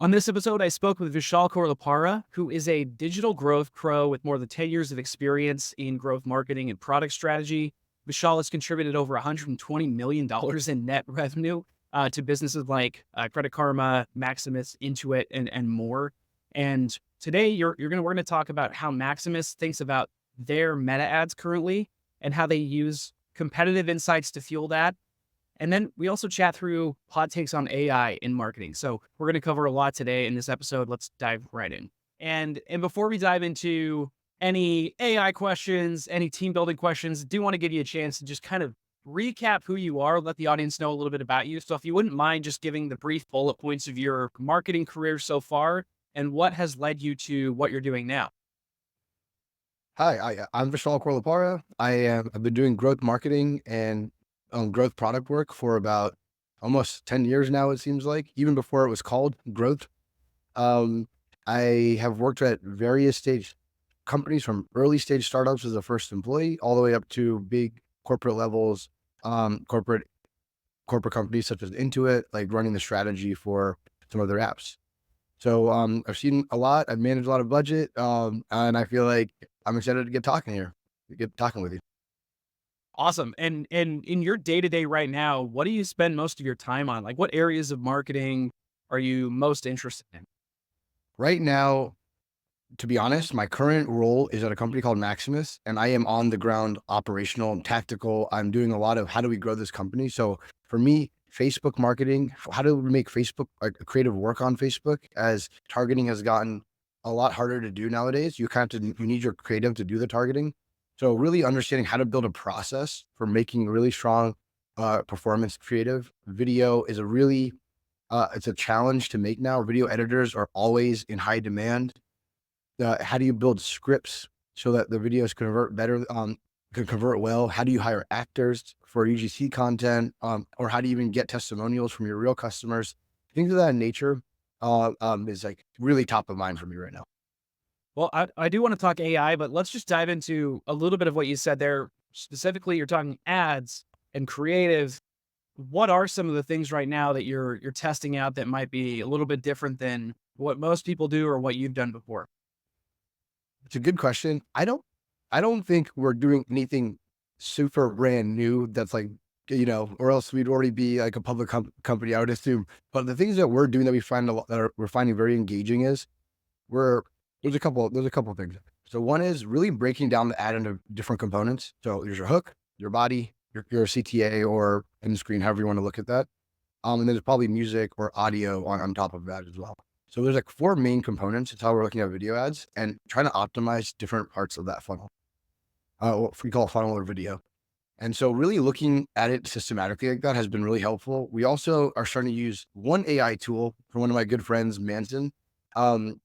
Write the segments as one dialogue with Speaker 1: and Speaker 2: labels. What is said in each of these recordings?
Speaker 1: On this episode, I spoke with Vishal Korlipara, who is a digital growth pro with more than 10 years of experience in growth marketing and product strategy. Vishal has contributed over $120 million in net revenue to businesses like Credit Karma, Maximus, Intuit, and more. And today, we're gonna talk about how Maximus thinks about their meta ads currently and how they use competitive insights to fuel that, and then we also chat through hot takes on AI in marketing. So we're going to cover a lot today in this episode. Let's dive right in. And before we dive into any AI questions, any team building questions, I do want to give you a chance to just kind of recap who you are, let the audience know a little bit about you. So if you wouldn't mind just giving the brief bullet points of your marketing career so far and what has led you to what you're doing now.
Speaker 2: Hi, I'm Vishal Korlipara. I've been doing growth marketing and growth product work for about almost 10 years now, it seems like, even before it was called growth. Um, I have worked at various stage companies from early stage startups as a first employee all the way up to big corporate levels, um, corporate corporate companies such as Intuit, like running the strategy for some of their apps. So I've seen a lot. I've managed a lot of budget, and I feel like I'm excited to get talking here, to get talking with you.
Speaker 1: Awesome. And in your day-to-day right now, what do you spend most of your time on? Like what areas of marketing are you most interested in?
Speaker 2: Right now, to be honest, my current role is at a company called Maximus, and I am on the ground, operational, and tactical. I'm doing a lot of how do we grow this company. So for me, Facebook marketing, how do we make Facebook like creative work on Facebook as targeting has gotten a lot harder to do nowadays. You need your creative to do the targeting. So really understanding how to build a process for making really strong performance creative video is a really it's a challenge to make now. Video editors are always in high demand. How do you build scripts so that the videos convert better, can convert well? How do you hire actors for UGC content? Or how do you even get testimonials from your real customers? Things of that nature, is like really top of mind for me right now.
Speaker 1: Well, I do want to talk AI, but let's just dive into a little bit of what you said there. Specifically, you're talking ads and creative. What are some of the things right now that you're testing out that might be a little bit different than what most people do or what you've done before?
Speaker 2: It's a good question. I don't think we're doing anything super brand new that's like, or else we'd already be like a public company, I would assume. But the things that we're doing that we find a lot that we're finding very engaging is we're there's a couple things. So one is really breaking down the ad into different components. So there's your hook, your body, your CTA or end screen, however you want to look at that. And then there's probably music or audio on top of that as well. So there's like four main components. It's how we're looking at video ads and trying to optimize different parts of that funnel. What we call a funnel or video. And so really looking at it systematically like that has been really helpful. We also are starting to use one AI tool from one of my good friends, Manson. Um,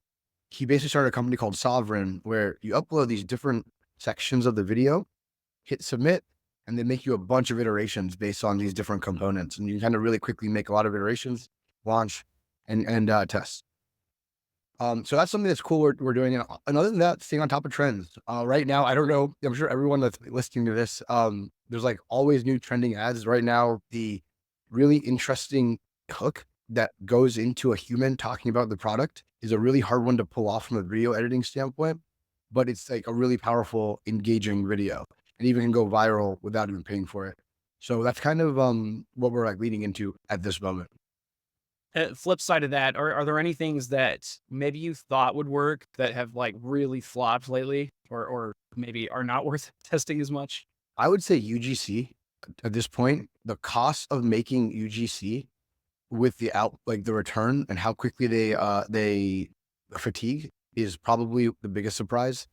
Speaker 2: he basically started a company called Sovereign where you upload these different sections of the video, hit submit, and they make you a bunch of iterations based on these different components. And you kind of really quickly make a lot of iterations, launch, and test. So that's something that's cool we're doing. And other than that, staying on top of trends. Right now, I don't know. I'm sure everyone that's listening to this, there's like always new trending ads. Right now, the really interesting hook that goes into a human talking about the product is a really hard one to pull off from a video editing standpoint, but it's like a really powerful, engaging video and even can go viral without even paying for it. So that's kind of what we're like leading into at this moment.
Speaker 1: Flip side of that, are there any things that maybe you thought would work that have like really flopped lately, or maybe are not worth testing as much?
Speaker 2: I would say UGC at this point, the cost of making UGC with the return and how quickly they fatigue is probably the biggest surprise.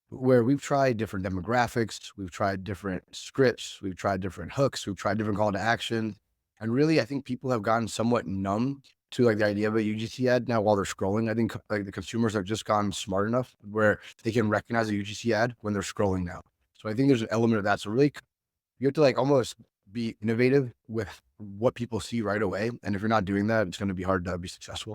Speaker 2: Where we've tried different demographics, we've tried different scripts, we've tried different hooks, we've tried different call to action. And really, I think people have gotten somewhat numb to like the idea of a UGC ad now while they're scrolling. I think like the consumers have just gotten smart enough where they can recognize a UGC ad when they're scrolling now. So I think there's an element of that. So really, you have to like almost be innovative with what people see right away. And if you're not doing that, it's going to be hard to be successful.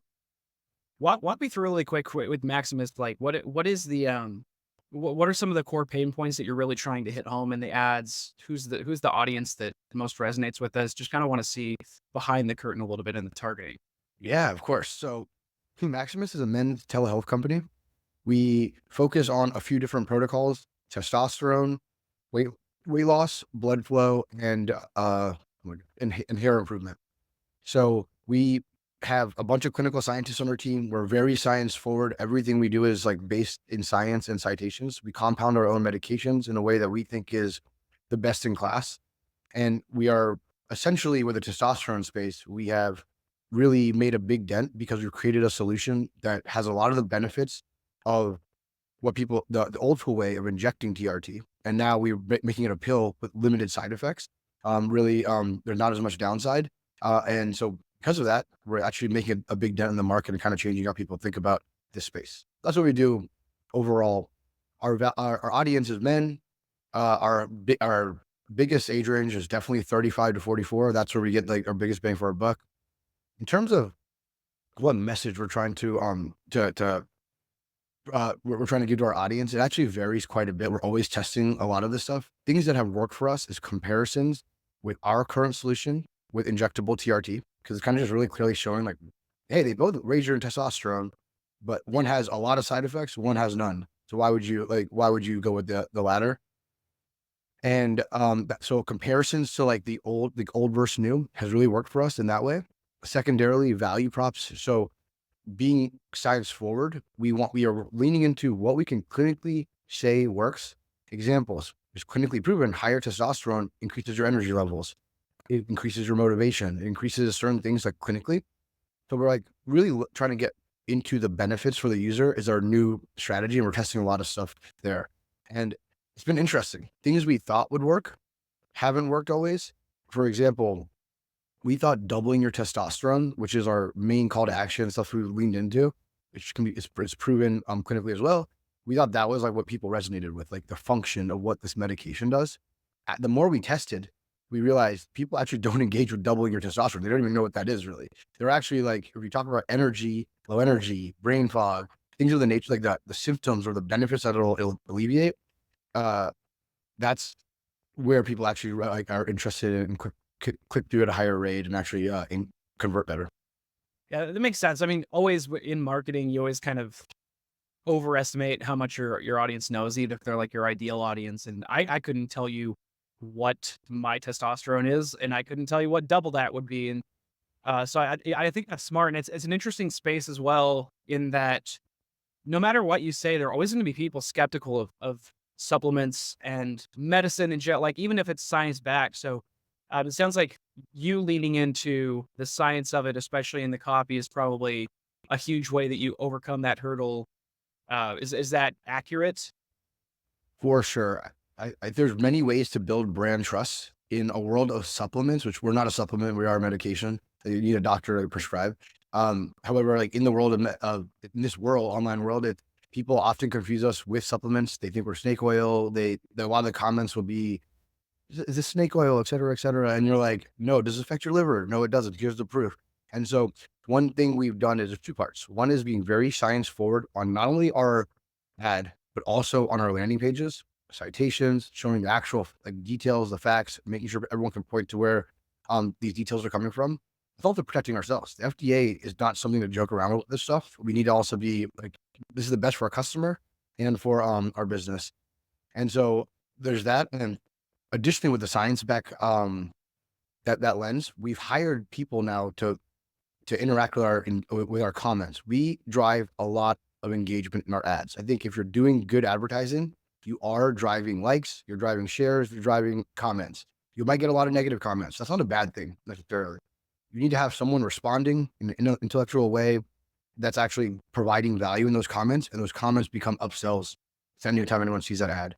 Speaker 1: Walk me through really quick with Maximus. Like, what is the what are some of the core pain points that you're really trying to hit home in the ads? Who's the audience that most resonates with us? Just kind of want to see behind the curtain a little bit in the targeting.
Speaker 2: Yeah, of course. So Maximus is a men's telehealth company. We focus on a few different protocols: testosterone, weight weight loss, blood flow, and hair improvement. So we have a bunch of clinical scientists on our team. We're very science forward. Everything we do is like based in science and citations. We compound our own medications in a way that we think is the best in class. And we are essentially, with the testosterone space, we have really made a big dent because we've created a solution that has a lot of the benefits of what people, the old school way of injecting TRT. And now we're making it a pill with limited side effects. There's not as much downside. And so because of that, we're actually making a big dent in the market and kind of changing how people think about this space. That's what we do overall. Our audience is men. Our biggest age range is definitely 35 to 44. That's where we get like our biggest bang for our buck. In terms of what message we're trying we're trying to give to our audience, it actually varies quite a bit. We're always testing a lot of this stuff. Things that have worked for us is comparisons with our current solution with injectable TRT, because it's kind of just really clearly showing like, hey, they both raise your testosterone, but one has a lot of side effects, one has none. So why would you go with the latter? And so comparisons to like the old versus new has really worked for us in that way. Secondarily, value props. So being science forward, we are leaning into what we can clinically say works. Examples is clinically proven higher testosterone increases your energy levels, it increases your motivation, it increases certain things like clinically. So we're like really trying to get into the benefits for the user is our new strategy, and we're testing a lot of stuff there. And it's been interesting. Things we thought would work haven't worked always. For example, we thought doubling your testosterone, which is our main call to action, stuff we leaned into, which can be it's proven clinically as well. We thought that was like what people resonated with, like the function of what this medication does. The more we tested, we realized people actually don't engage with doubling your testosterone. They don't even know what that is really. They're actually like, if you talk about energy, low energy, brain fog, things of the nature like that, the symptoms or the benefits that it'll alleviate, uh, that's where people actually like are interested in click through at a higher rate and actually convert better.
Speaker 1: Yeah, that makes sense. I mean, always in marketing, you always kind of overestimate how much your audience knows, even if they're like your ideal audience. And I couldn't tell you what my testosterone is, and I couldn't tell you what double that would be. And so I think that's smart, and it's an interesting space as well. In that, no matter what you say, there are always going to be people skeptical of supplements and medicine and like even if it's science backed. So it sounds like you leaning into the science of it, especially in the copy, is probably a huge way that you overcome that hurdle. Is that accurate?
Speaker 2: For sure. There's many ways to build brand trust in a world of supplements, which we're not a supplement, we are a medication that you need a doctor to prescribe. However, like in the world in this world, online world, people often confuse us with supplements. They think we're snake oil. A lot of the comments will be, is this snake oil, et cetera, et cetera. And you're like, no, does it affect your liver? No, it doesn't. Here's the proof. And so one thing we've done is two parts. One is being very science forward on not only our ad, but also on our landing pages, citations, showing the actual like details, the facts, making sure everyone can point to where these details are coming from. It's also protecting ourselves. The FDA is not something to joke around with this stuff. We need to also be like, this is the best for our customer and for our business. And so there's that. And additionally, with the science back that lens, we've hired people now to interact with our comments. We drive a lot of engagement in our ads. I think if you're doing good advertising, you are driving likes, you're driving shares, you're driving comments. You might get a lot of negative comments. That's not a bad thing necessarily. You need to have someone responding in an intellectual way that's actually providing value in those comments, and those comments become upsells anytime anyone sees that ad.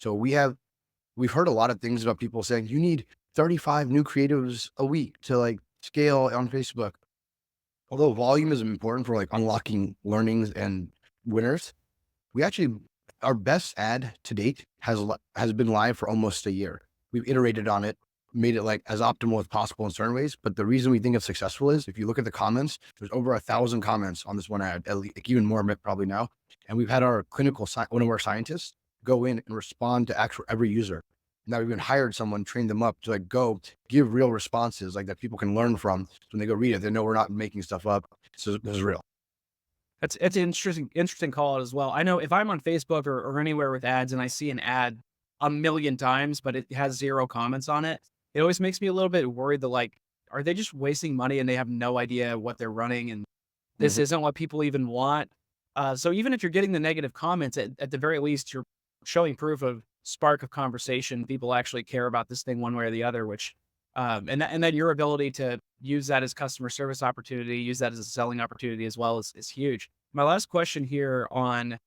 Speaker 2: So we've heard a lot of things about people saying you need 35 new creatives a week to like scale on Facebook. Although volume is important for like unlocking learnings and winners, we actually, our best ad to date has been live for almost a year. We've iterated on it, made it like as optimal as possible in certain ways. But the reason we think it's successful is if you look at the comments, there's over 1,000 comments on this one ad, at least, like even more probably now. And we've had our one of our scientists go in and respond to every user. Now we've even hired someone, trained them up to like go give real responses like that people can learn from. So when they go read it, they know we're not making stuff up. So this is real.
Speaker 1: It's an interesting call out as well. I know if I'm on Facebook or anywhere with ads and I see an ad a million times, but it has 0 comments on it, it always makes me a little bit worried that, like, are they just wasting money and they have no idea what they're running and this
Speaker 2: Mhm.
Speaker 1: isn't what people even want? So even if you're getting the negative comments, at the very least, you're showing proof of spark of conversation. People actually care about this thing one way or the other, which, and then your ability to use that as customer service opportunity, use that as a selling opportunity as well is huge. My last question here on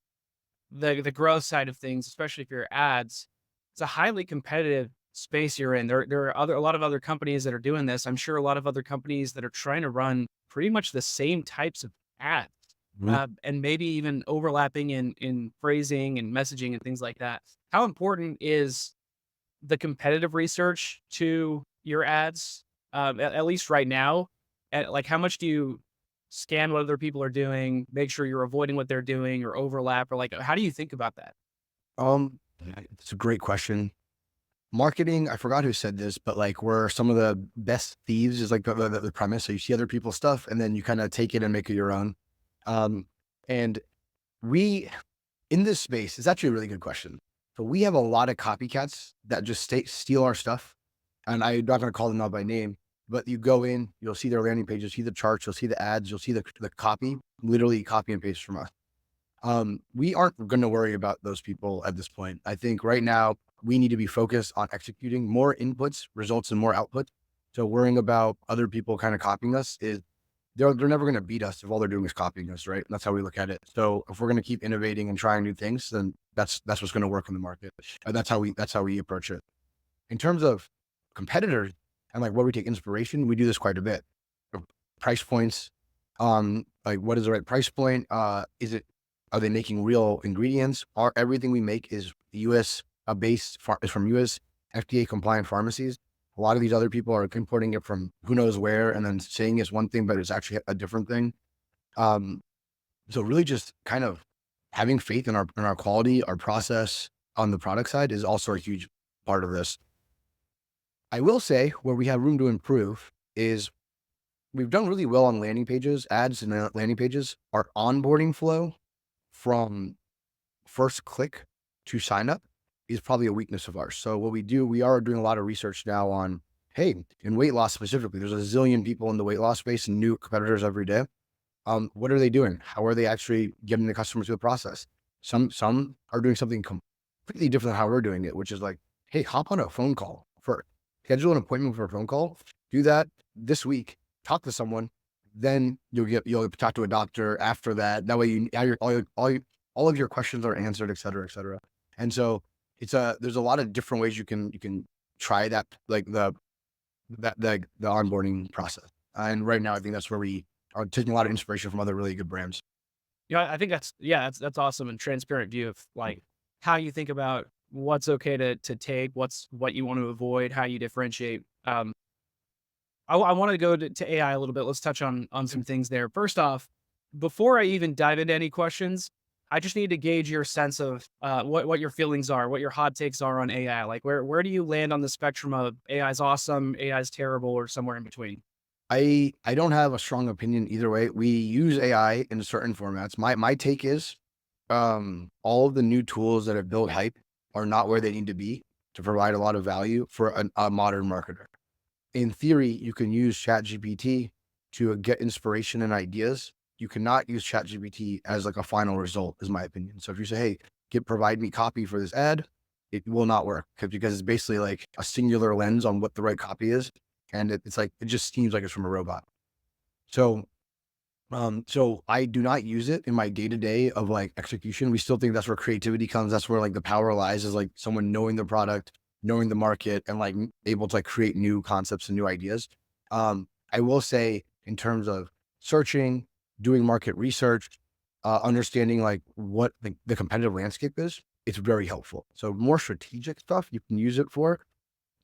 Speaker 1: the growth side of things, especially for your ads, it's a highly competitive space you're in. There are a lot of other companies that are doing this. I'm sure a lot of other companies that are trying to run pretty much the same types of ads,
Speaker 2: Mhm.
Speaker 1: and maybe even overlapping in phrasing and messaging and things like that. How important is the competitive research to your ads, at least right now? Like, how much do you scan what other people are doing, make sure you're avoiding what they're doing or overlap, or like, how do you think about that?
Speaker 2: It's a great question. Marketing, I forgot who said this, but like where some of the best thieves is like the premise. So you see other people's stuff and then you kind of take it and make it your own. Um, and we in this space, it's actually a really good question. So we have a lot of copycats that just steal our stuff. And I'm not going to call them out by name, but you go in, you'll see their landing pages, see the charts, you'll see the ads, you'll see the copy, literally copy and paste from us. We aren't going to worry about those people at this point. I think right now we need to be focused on executing more inputs, results in more output. So worrying about other people kind of copying us is they're never going to beat us if all they're doing is copying us, right? That's how we look at it. So if we're going to keep innovating and trying new things, then that's what's going to work in the market. And that's how we approach it. In terms of competitors and like where we take inspiration, we do this quite a bit. Price points, like what is the right price point? Is it are they making real ingredients? Are everything we make is US based is from US FDA compliant pharmacies? A lot of these other people are importing it from who knows where and then saying it's one thing, but it's actually a different thing. Um, so really just kind of having faith in our quality, our process on the product side is also a huge part of this. I will say where we have room to improve is we've done really well on landing pages, ads and landing pages. Our onboarding flow from first click to sign up is probably a weakness of ours. So what we do, we are doing a lot of research now on, hey, in weight loss specifically, there's a zillion people in the weight loss space and new competitors every day. What are they doing? How are they actually getting the customers through the process? Some are doing something completely different than how we're doing it, which is like, hey, hop on a phone call for schedule an appointment for a phone call. Do that this week. Talk to someone, then you'll talk to a doctor after that. That way, all of your questions are answered, et cetera, et cetera. And so there's a lot of different ways you can try that, like the onboarding process. And right now, I think that's where we are taking a lot of inspiration from other really good brands.
Speaker 1: Yeah, I think that's awesome and transparent view of like how you think about what's okay to take, what you want to avoid, how you differentiate. I want to go to AI a little bit. Let's touch on some things there. First off, before I even dive into any questions, I just need to gauge your sense of what your feelings are, what your hot takes are on AI. Like where do you land on the spectrum of AI is awesome, AI is terrible, or somewhere in between?
Speaker 2: I don't have a strong opinion either way. We use AI in certain formats. My take is all of the new tools that have built hype are not where they need to be to provide a lot of value for a modern marketer. In theory, you can use ChatGPT to get inspiration and ideas. You cannot use ChatGPT as like a final result, is my opinion. So if you say, hey, provide me copy for this ad, it will not work because it's basically like a singular lens on what the right copy is. And it's like, it just seems like it's from a robot. So so I do not use it in my day to day of like execution. We still think that's where creativity comes. That's where like the power lies is like someone knowing the product, knowing the market, and like able to like create new concepts and new ideas. I will say in terms of searching, doing market research, understanding like what the competitive landscape is, it's very helpful. So more strategic stuff you can use it for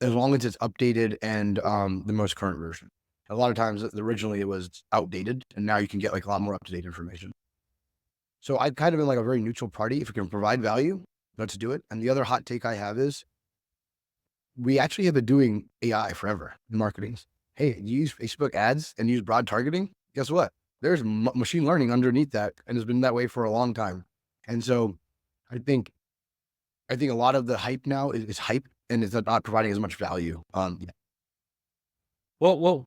Speaker 2: as long as it's updated and the most current version. A lot of times, originally it was outdated, and now you can get like a lot more up to date information. So I've kind of been like a very neutral party. If it can provide value, let's do it. And the other hot take I have is we actually have been doing AI forever in marketing. Hey, you use Facebook ads and use broad targeting. Guess what? there's machine learning underneath that, and it's been that way for a long time. And so I think a lot of the hype now is hype and it's not providing as much value.
Speaker 1: Well,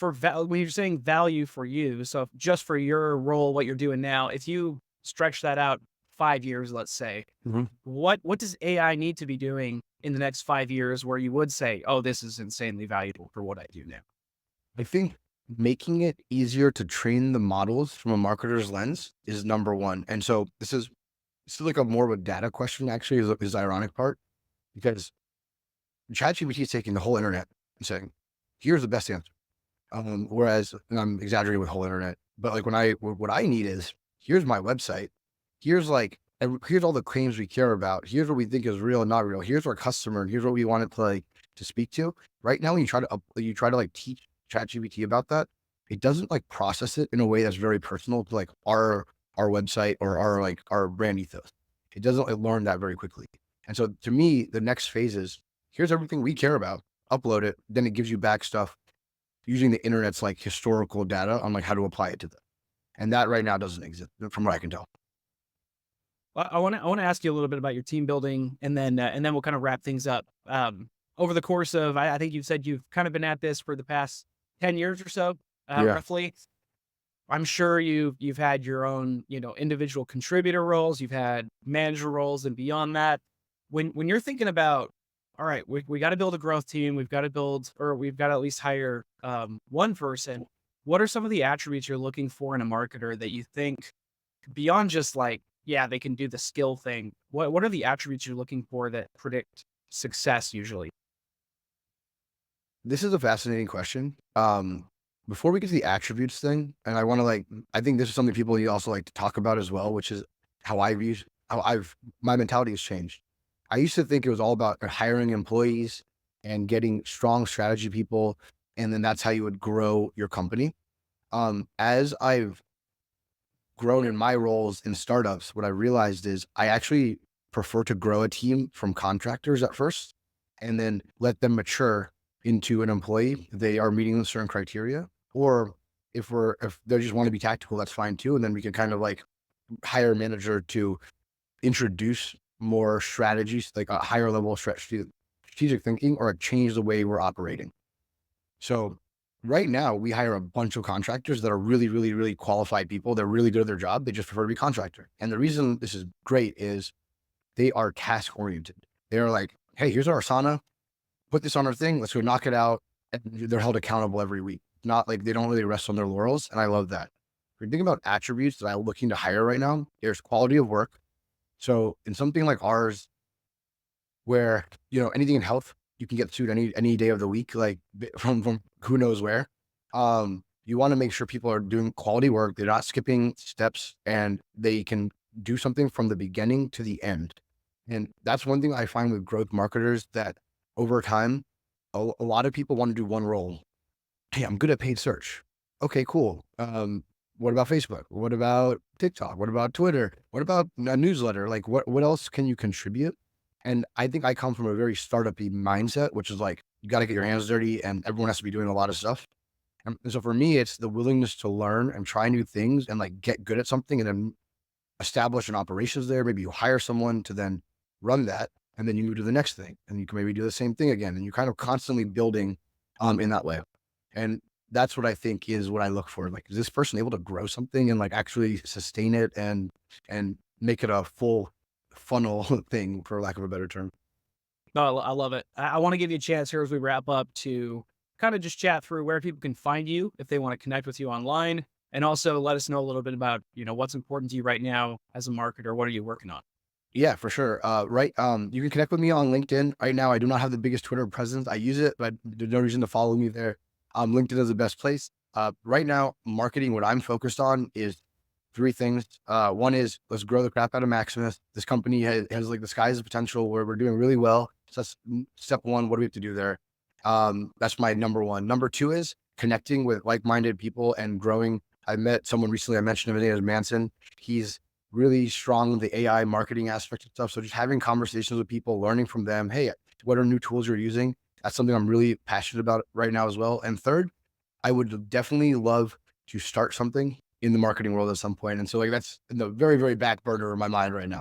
Speaker 1: when you're saying value for you, so just for your role, what you're doing now, if you stretch that out 5 years, let's say,
Speaker 2: Mhm.
Speaker 1: what does AI need to be doing in the next 5 years where you would say, oh, this is insanely valuable for what I do now?
Speaker 2: I think making it easier to train the models from a marketer's lens is number one. And so this is like a more of a data question actually is the ironic part because ChatGPT is taking the whole internet and saying, here's the best answer. Whereas, and I'm exaggerating with whole internet, but like what I need is, here's my website. Here's like, here's all the claims we care about. Here's what we think is real and not real. Here's our customer. And here's what we want it to like to speak to. Right now, when you try to like teach ChatGPT about that, it doesn't like process it in a way that's very personal to like our website or our like our brand ethos. It doesn't like learn that very quickly. And so to me, the next phase is here's everything we care about. Upload it, then it gives you back stuff using the internet's like historical data on like how to apply it to them. And that right now doesn't exist from what I can tell.
Speaker 1: Well, I want to ask you a little bit about your team building, and then we'll kind of wrap things up. Over the course of, I think you said you've kind of been at this for the past 10 years or so,
Speaker 2: Yeah.
Speaker 1: roughly. I'm sure you've had your own, individual contributor roles, you've had manager roles, and beyond that. When you're thinking about, all right, we got to build a growth team, we've got to build, or we've got to at least hire one person. What are some of the attributes you're looking for in a marketer that you think beyond just like, yeah, they can do the skill thing? What are the attributes you're looking for that predict success usually?
Speaker 2: This is a fascinating question. Before we get to the attributes thing, and I want to like, I think this is something people you also like to talk about as well, which is how I've used, how I've, my mentality has changed. I used to think it was all about hiring employees and getting strong strategy people, and then that's how you would grow your company. As I've grown in my roles in startups, what I realized is I actually prefer to grow a team from contractors at first and then let them mature into an employee if they are meeting certain criteria. Or if they just want to be tactical, that's fine too. And then we can kind of like hire a manager to introduce more strategies, like a higher level of strategic thinking or change the way we're operating. So right now we hire a bunch of contractors that are really, really, really qualified people. They're really good at their job. They just prefer to be contractor. And the reason this is great is they are task oriented. They're like, hey, here's our Asana. Put this on our thing. Let's go knock it out. And they're held accountable every week. Not like they don't really rest on their laurels. And I love that. If you're thinking about attributes that I'm looking to hire right now, there's quality of work. So in something like ours, where, anything in health, you can get sued any day of the week, like from who knows where. You want to make sure people are doing quality work. They're not skipping steps and they can do something from the beginning to the end. And that's one thing I find with growth marketers that over time, a lot of people want to do one role. Hey, I'm good at paid search. Okay, cool. What about Facebook? What about TikTok? What about Twitter? What about a newsletter? Like what else can you contribute? And I think I come from a very startup-y mindset, which is like, you got to get your hands dirty and everyone has to be doing a lot of stuff. And so for me, it's the willingness to learn and try new things and like get good at something and then establish an operations there. Maybe you hire someone to then run that and then you move to the next thing and you can maybe do the same thing again. And you're kind of constantly building in that way. And that's what I think is what I look for. Like, is this person able to grow something and like actually sustain it and make it a full funnel thing, for lack of a better term?
Speaker 1: No, I love it. I want to give you a chance here as we wrap up to kind of just chat through where people can find you if they want to connect with you online, and also let us know a little bit about what's important to you right now as a marketer. What are you working on?
Speaker 2: Yeah, for sure. Right. You can connect with me on LinkedIn. Right now, I do not have the biggest Twitter presence. I use it, but there's no reason to follow me there. LinkedIn is the best place. Right now, marketing, what I'm focused on is three things. One is let's grow the crap out of Maximus. This company has like the sky's the potential where we're doing really well. So that's step one. What do we have to do there? That's my number one. Number two is connecting with like-minded people and growing. I met someone recently. I mentioned him. His name is Manson. He's really strong in the AI marketing aspect of stuff. So just having conversations with people, learning from them. Hey, what are new tools you're using? That's something I'm really passionate about right now as well. And third, I would definitely love to start something in the marketing world at some point. And so like that's in the very, very back burner of my mind right now.